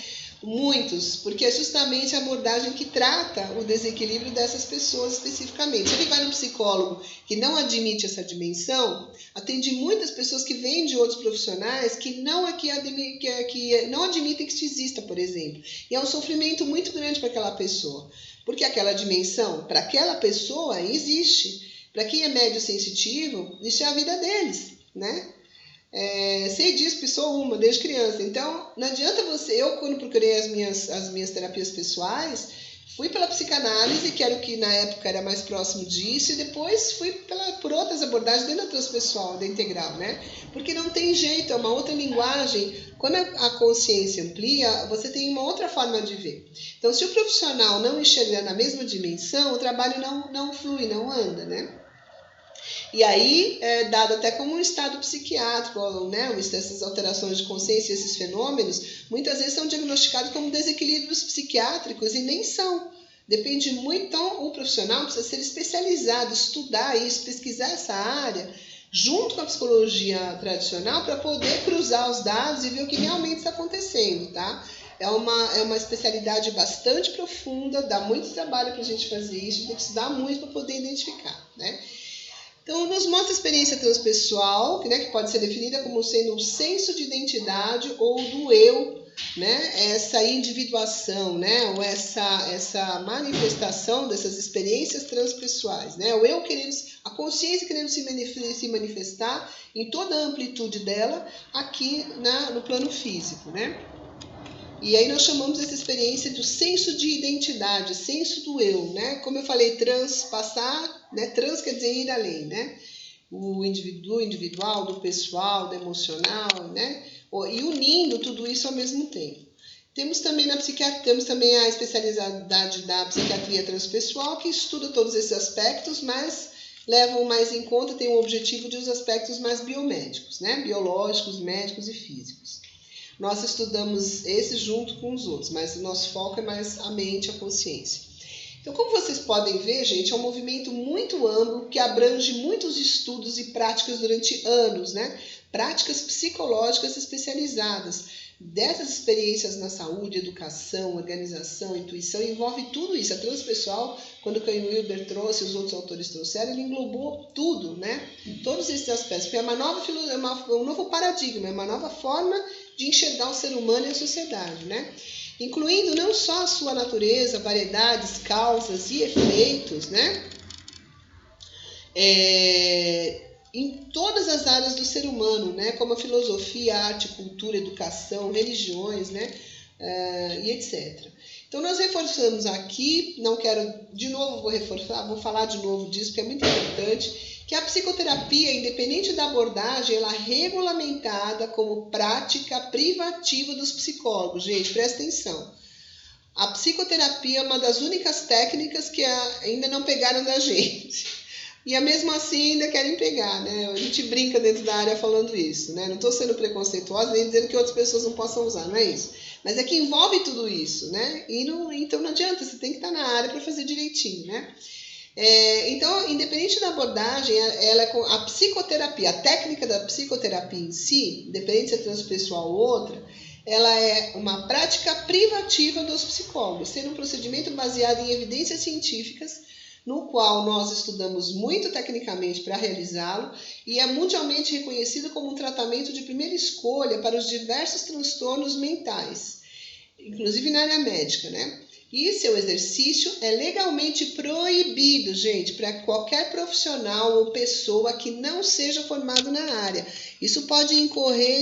A: Muitos, porque é justamente a abordagem que trata o desequilíbrio dessas pessoas especificamente. Se ele vai no psicólogo que não admite essa dimensão, atende muitas pessoas que vêm de outros profissionais que não admitem que isso exista, por exemplo. E é um sofrimento muito grande para aquela pessoa, porque aquela dimensão, para aquela pessoa, existe. Para quem é médio sensitivo, isso é a vida deles, né? Sei disso, porque sou uma desde criança. Então, não adianta você... Eu, quando procurei as minhas terapias pessoais, fui pela psicanálise, que era o que na época era mais próximo disso, e depois fui por outras abordagens dentro da transpessoal, da integral, né? Porque não tem jeito, é uma outra linguagem. Quando a consciência amplia, você tem uma outra forma de ver. Então, se o profissional não enxergar na mesma dimensão, o trabalho não flui, não anda, né? E aí, dado até como um estado psiquiátrico, né, essas alterações de consciência, esses fenômenos, muitas vezes são diagnosticados como desequilíbrios psiquiátricos e nem são. Depende muito, então o profissional precisa ser especializado, estudar isso, pesquisar essa área, junto com a psicologia tradicional, para poder cruzar os dados e ver o que realmente está acontecendo, tá? É uma especialidade bastante profunda, dá muito trabalho para a gente fazer isso, tem que estudar muito para poder identificar, né? Então, nos mostra a experiência transpessoal, né, que pode ser definida como sendo um senso de identidade ou do eu, né, essa individuação, né, ou essa manifestação dessas experiências transpessoais, né, o eu querendo, a consciência querendo se manifestar em toda a amplitude dela aqui no plano físico, né. E aí nós chamamos essa experiência do senso de identidade, senso do eu, né? Como eu falei, transpassar, né? Trans quer dizer ir além, né? Do individual, do pessoal, do emocional, né? E unindo tudo isso ao mesmo tempo. Temos também a especialidade da psiquiatria transpessoal, que estuda todos esses aspectos, mas levam mais em conta, tem o objetivo de os aspectos mais biomédicos, né? Biológicos, médicos e físicos. Nós estudamos esse junto com os outros, mas o nosso foco é mais a mente, a consciência. Então, como vocês podem ver, gente, é um movimento muito amplo que abrange muitos estudos e práticas durante anos, né? Práticas psicológicas especializadas. Dessas experiências na saúde, educação, organização, intuição, envolve tudo isso. A transpessoal, quando o Caio Wilber trouxe, os outros autores trouxeram, ele englobou tudo, né? Todos esses aspectos. Porque é um novo paradigma, é uma nova forma de enxergar o ser humano e a sociedade, né? Incluindo não só a sua natureza, variedades, causas e efeitos, né? Em todas as áreas do ser humano, né? Como a filosofia, arte, cultura, educação, religiões, né? E etc. Então, nós reforçamos aqui, não quero, de novo vou reforçar, vou falar de novo disso, porque é muito importante, que a psicoterapia, independente da abordagem, ela é regulamentada como prática privativa dos psicólogos. Gente, presta atenção. A psicoterapia é uma das únicas técnicas que ainda não pegaram da gente. E mesmo assim ainda querem pegar, né? A gente brinca dentro da área falando isso, né? Não estou sendo preconceituosa nem dizendo que outras pessoas não possam usar, não é isso. Mas é que envolve tudo isso, né? Então não adianta, você tem que estar na área para fazer direitinho, né? Então, independente da abordagem, a psicoterapia, a técnica da psicoterapia em si, independente se é transpessoal ou outra, ela é uma prática privativa dos psicólogos, sendo um procedimento baseado em evidências científicas, no qual nós estudamos muito tecnicamente para realizá-lo e é mundialmente reconhecido como um tratamento de primeira escolha para os diversos transtornos mentais, inclusive na área médica, né? E seu exercício é legalmente proibido, gente, para qualquer profissional ou pessoa que não seja formado na área. Isso pode incorrer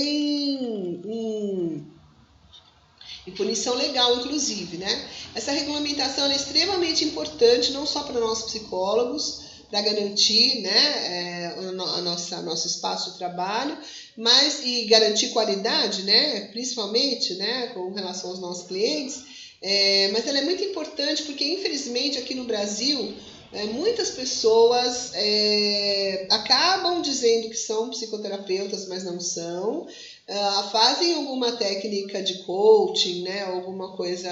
A: em punição legal, inclusive, né? Essa regulamentação é extremamente importante, não só para nós psicólogos, para garantir, né, nosso espaço de trabalho, e garantir qualidade, né, principalmente, né, com relação aos nossos clientes, mas ela é muito importante porque, infelizmente, aqui no Brasil, Muitas pessoas acabam dizendo que são psicoterapeutas, mas não são. Fazem alguma técnica de coaching, né? Alguma coisa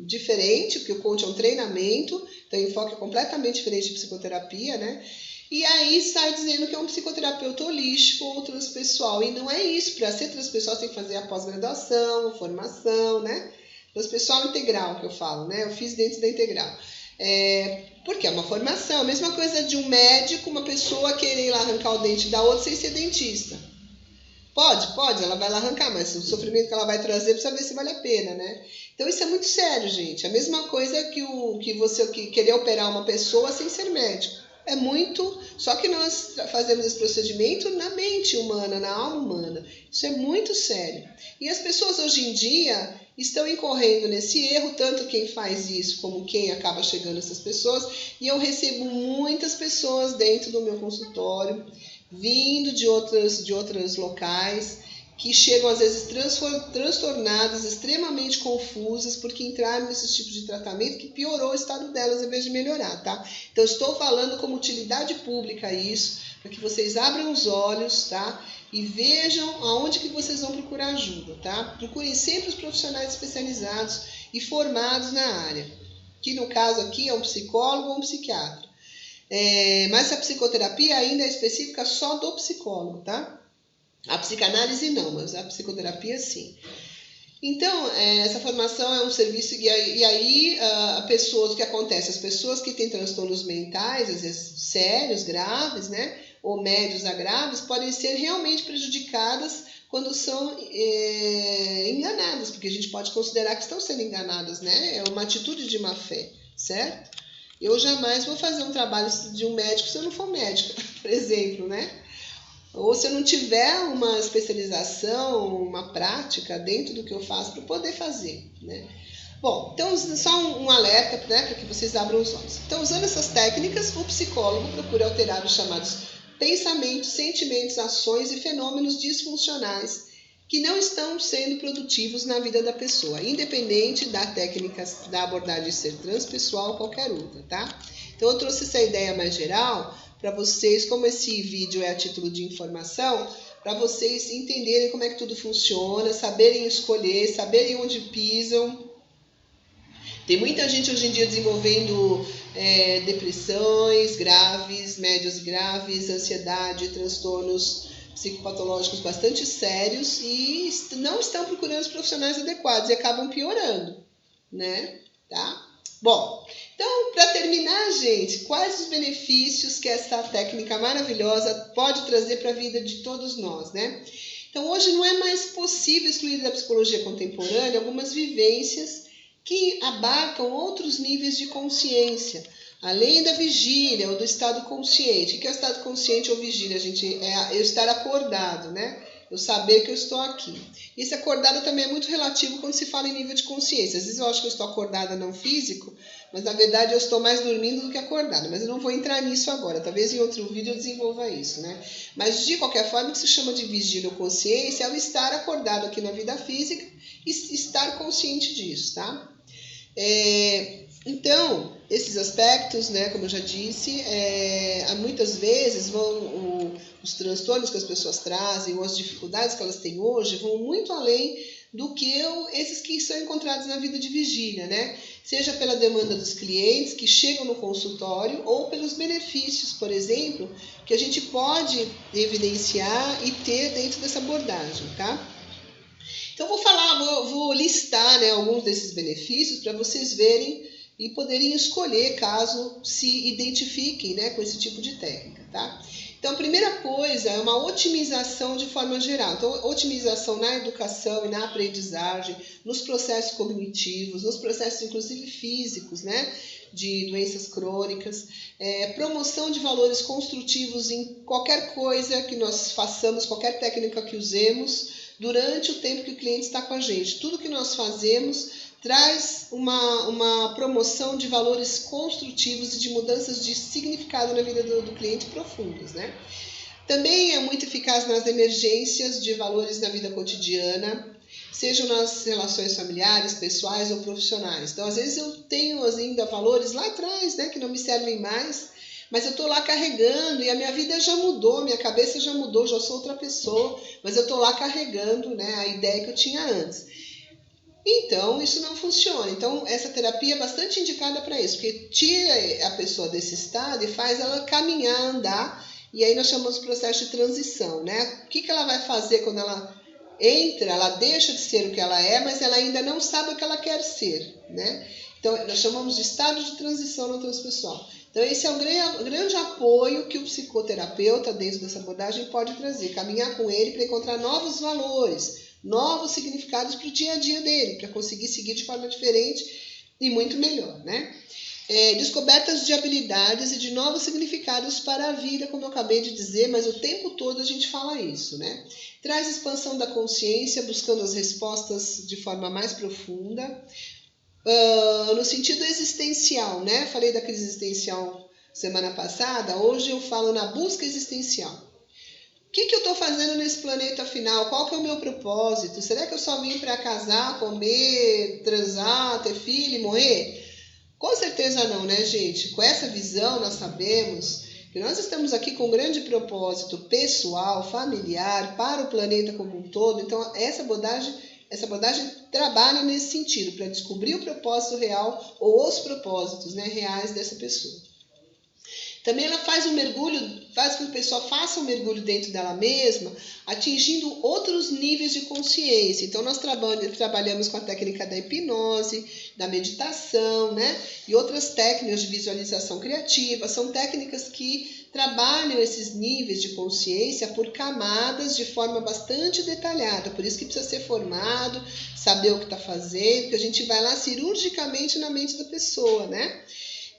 A: diferente, porque o coaching é um treinamento, então o enfoque é completamente diferente de psicoterapia, né? E aí sai dizendo que é um psicoterapeuta holístico ou transpessoal. E não é isso. Para ser transpessoal, você tem que fazer a pós-graduação, formação, né? Transpessoal integral, que eu falo, né? Eu fiz dentro da integral. Porque é uma formação. A mesma coisa de um médico, uma pessoa querer ir lá arrancar o dente da outra sem ser dentista. Pode, ela vai lá arrancar, mas o sofrimento que ela vai trazer precisa ver se vale a pena, né? Então isso é muito sério, gente. A mesma coisa que você querer operar uma pessoa sem ser médico. É muito, só que nós fazemos esse procedimento na mente humana, na alma humana. Isso é muito sério. E as pessoas hoje em dia estão incorrendo nesse erro, tanto quem faz isso como quem acaba chegando a essas pessoas. E eu recebo muitas pessoas dentro do meu consultório, vindo de outros locais, que chegam às vezes transtornadas, extremamente confusas, porque entraram nesse tipo de tratamento que piorou o estado delas em vez de melhorar, tá? Então, estou falando como utilidade pública isso, para que vocês abram os olhos, tá? E vejam aonde que vocês vão procurar ajuda, tá? Procurem sempre os profissionais especializados e formados na área, que no caso aqui é um psicólogo ou um psiquiatra. Mas a psicoterapia ainda é específica só do psicólogo, tá? A psicanálise não, mas a psicoterapia sim. Então, essa formação é um serviço, e aí pessoas, o que acontece? As pessoas que têm transtornos mentais, às vezes sérios, graves, né, ou médios a graves, podem ser realmente prejudicadas quando são enganadas, porque a gente pode considerar que estão sendo enganadas, né? É uma atitude de má fé, certo? Eu jamais vou fazer um trabalho de um médico se eu não for médica, por exemplo, né? Ou se eu não tiver uma especialização, uma prática dentro do que eu faço para poder fazer, né? Bom, então só um alerta, né, para que vocês abram os olhos. Então, usando essas técnicas, o psicólogo procura alterar os chamados pensamentos, sentimentos, ações e fenômenos disfuncionais que não estão sendo produtivos na vida da pessoa, independente da técnica da abordagem ser transpessoal ou qualquer outra, tá? Então, eu trouxe essa ideia mais geral para vocês, como esse vídeo é a título de informação, para vocês entenderem como é que tudo funciona, saberem escolher, saberem onde pisam. Tem muita gente hoje em dia desenvolvendo depressões graves, médias graves, ansiedade, transtornos psicopatológicos bastante sérios e não estão procurando os profissionais adequados e acabam piorando, né? Tá? Bom, então, para terminar, gente, quais os benefícios que essa técnica maravilhosa pode trazer para a vida de todos nós, né? Então, hoje não é mais possível excluir da psicologia contemporânea algumas vivências que abarcam outros níveis de consciência, além da vigília ou do estado consciente. O que é o estado consciente ou vigília, gente? É eu estar acordado, né? Eu saber que eu estou aqui. Esse acordado também é muito relativo quando se fala em nível de consciência. Às vezes eu acho que eu estou acordada não físico, mas na verdade eu estou mais dormindo do que acordada. Mas eu não vou entrar nisso agora. Talvez em outro vídeo eu desenvolva isso, né? Mas de qualquer forma, o que se chama de vigília ou consciência é o estar acordado aqui na vida física e estar consciente disso, tá? Então, esses aspectos, né, como eu já disse, muitas vezes os transtornos que as pessoas trazem, ou as dificuldades que elas têm hoje, vão muito além do que esses que são encontrados na vida de vigília, né? Seja pela demanda dos clientes que chegam no consultório ou pelos benefícios, por exemplo, que a gente pode evidenciar e ter dentro dessa abordagem, tá? Então, vou listar, né, alguns desses benefícios para vocês verem e poderem escolher caso se identifiquem, né, com esse tipo de técnica, tá? Então, a primeira coisa é uma otimização de forma geral. Então, otimização na educação e na aprendizagem, nos processos cognitivos, nos processos, inclusive, físicos, né, de doenças crônicas, promoção de valores construtivos em qualquer coisa que nós façamos, qualquer técnica que usemos, durante o tempo que o cliente está com a gente. Tudo que nós fazemos traz uma promoção de valores construtivos e de mudanças de significado na vida do cliente profundas, né? Também é muito eficaz nas emergências de valores na vida cotidiana. sejam nas relações familiares, pessoais ou profissionais. Então, às vezes eu tenho ainda valores lá atrás, né, que não me servem mais, mas eu estou lá carregando e a minha vida já mudou, minha cabeça já mudou, já sou outra pessoa, mas eu estou lá carregando, né, a ideia que eu tinha antes. Então, isso não funciona. Então, essa terapia é bastante indicada para isso, porque tira a pessoa desse estado e faz ela caminhar, andar, e aí nós chamamos de processo de transição, né? O que ela vai fazer quando ela entra, ela deixa de ser o que ela é, mas ela ainda não sabe o que ela quer ser, né? Então, nós chamamos de estado de transição no transpessoal. Então, esse é o grande apoio que o psicoterapeuta, dentro dessa abordagem, pode trazer. Caminhar com ele para encontrar novos valores, novos significados para o dia a dia dele, para conseguir seguir de forma diferente e muito melhor, né? Descobertas de habilidades e de novos significados para a vida, como eu acabei de dizer, mas o tempo todo a gente fala isso, né? Traz expansão da consciência, buscando as respostas de forma mais profunda, no sentido existencial, né? Falei da crise existencial semana passada, hoje eu falo na busca existencial. O que eu estou fazendo nesse planeta final? Qual que é o meu propósito? Será que eu só vim para casar, comer, transar, ter filho e morrer? Com certeza não, né, gente? Com essa visão, nós sabemos que nós estamos aqui com um grande propósito pessoal, familiar, para o planeta como um todo. Então, essa abordagem trabalha nesse sentido, para descobrir o propósito real ou os propósitos, né, reais dessa pessoa. Também ela faz um mergulho, faz com que a pessoa faça um mergulho dentro dela mesma, atingindo outros níveis de consciência. Então, nós trabalhamos com a técnica da hipnose, da meditação, né? E outras técnicas de visualização criativa. São técnicas que trabalham esses níveis de consciência por camadas de forma bastante detalhada. Por isso que precisa ser formado, saber o que está fazendo, porque a gente vai lá cirurgicamente na mente da pessoa, né?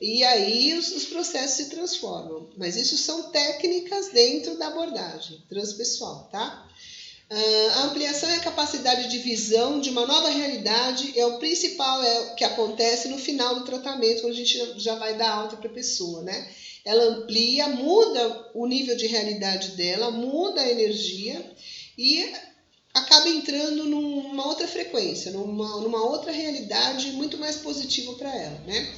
A: E aí os processos se transformam. Mas isso são técnicas dentro da abordagem transpessoal, tá? A ampliação e a capacidade de visão de uma nova realidade é o principal, é o que acontece no final do tratamento, quando a gente já vai dar alta para a pessoa, né? Ela amplia, muda o nível de realidade dela, muda a energia e acaba entrando numa outra frequência, numa outra realidade muito mais positiva para ela, né?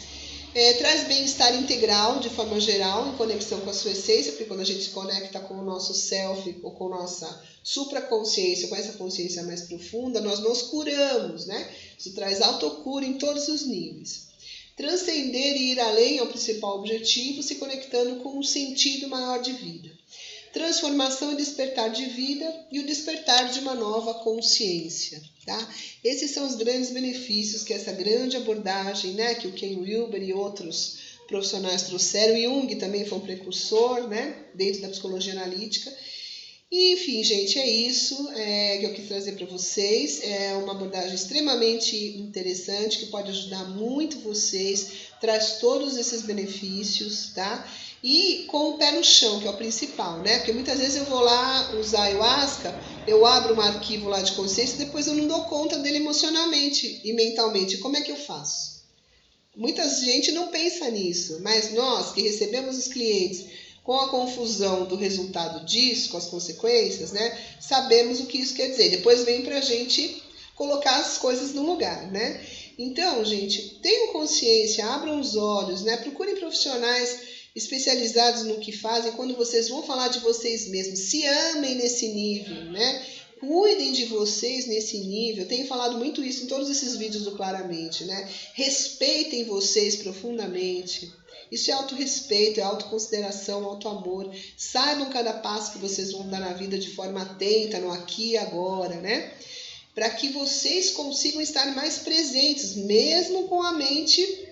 A: Traz bem-estar integral, de forma geral, em conexão com a sua essência, porque quando a gente se conecta com o nosso self, ou com a nossa supraconsciência, com essa consciência mais profunda, nós nos curamos, né? Isso traz autocura em todos os níveis. Transcender e ir além é o principal objetivo, se conectando com um sentido maior de vida. Transformação e despertar de vida e o despertar de uma nova consciência. Tá? Esses são os grandes benefícios que essa grande abordagem, né, que o Ken Wilber e outros profissionais trouxeram, Jung também foi um precursor, né, dentro da psicologia analítica. E, enfim, gente, é isso que eu quis trazer para vocês. É uma abordagem extremamente interessante que pode ajudar muito vocês, traz todos esses benefícios, tá? E com o pé no chão, que é o principal, né? Porque muitas vezes eu vou lá usar ayahuasca, eu abro um arquivo lá de consciência e depois eu não dou conta dele emocionalmente e mentalmente. Como é que eu faço? Muita gente não pensa nisso, mas nós que recebemos os clientes com a confusão do resultado disso, com as consequências, né? Sabemos o que isso quer dizer. Depois vem pra gente colocar as coisas no lugar, né? Então, gente, tenham consciência, abram os olhos, né? Procurem profissionais especializados no que fazem. Quando vocês vão falar de vocês mesmos, se amem nesse nível, né? Cuidem de vocês nesse nível. Eu tenho falado muito isso em todos esses vídeos do Claramente, né? Respeitem vocês profundamente. Isso é autorrespeito, é autoconsideração, autoamor. Saibam cada passo que vocês vão dar na vida de forma atenta, no aqui e agora, né? Para que vocês consigam estar mais presentes, mesmo com a mente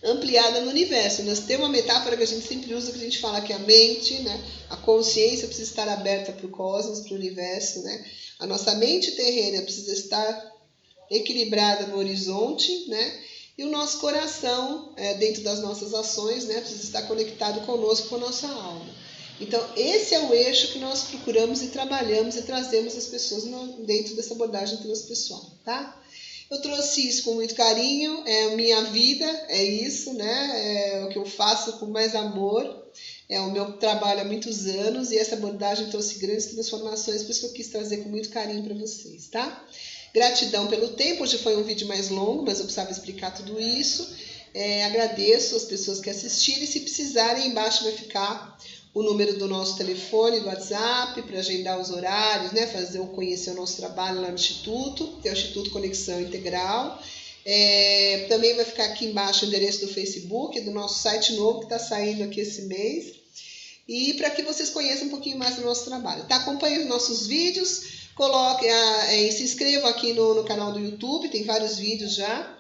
A: ampliada no universo. Nós temos uma metáfora que a gente sempre usa, que a gente fala que a mente, né, a consciência precisa estar aberta para o cosmos, para o universo, né? A nossa mente terrena precisa estar equilibrada no horizonte, né? E o nosso coração, dentro das nossas ações, né, precisa estar conectado conosco, com a nossa alma. Então, esse é o eixo que nós procuramos e trabalhamos e trazemos as pessoas dentro dessa abordagem transpessoal, tá? Eu trouxe isso com muito carinho, é minha vida, é isso, né? É o que eu faço com mais amor, é o meu trabalho há muitos anos e essa abordagem trouxe grandes transformações, por isso que eu quis trazer com muito carinho para vocês, tá? Gratidão pelo tempo, hoje foi um vídeo mais longo, mas eu precisava explicar tudo isso. Agradeço as pessoas que assistiram e se precisarem, embaixo vai ficar o número do nosso telefone, do WhatsApp, para agendar os horários, né? Conhecer o nosso trabalho lá no Instituto, que é o Instituto Conexão Integral. Também vai ficar aqui embaixo o endereço do Facebook, do nosso site novo que está saindo aqui esse mês. E para que vocês conheçam um pouquinho mais do nosso trabalho. Tá? Acompanhem os nossos vídeos, se inscrevam aqui no canal do YouTube, tem vários vídeos já.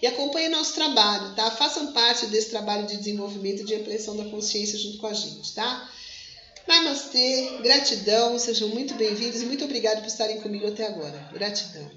A: E acompanhem nosso trabalho, tá? Façam parte desse trabalho de desenvolvimento e de ampliação da consciência junto com a gente, tá? Namastê, gratidão, sejam muito bem-vindos e muito obrigado por estarem comigo até agora. Gratidão.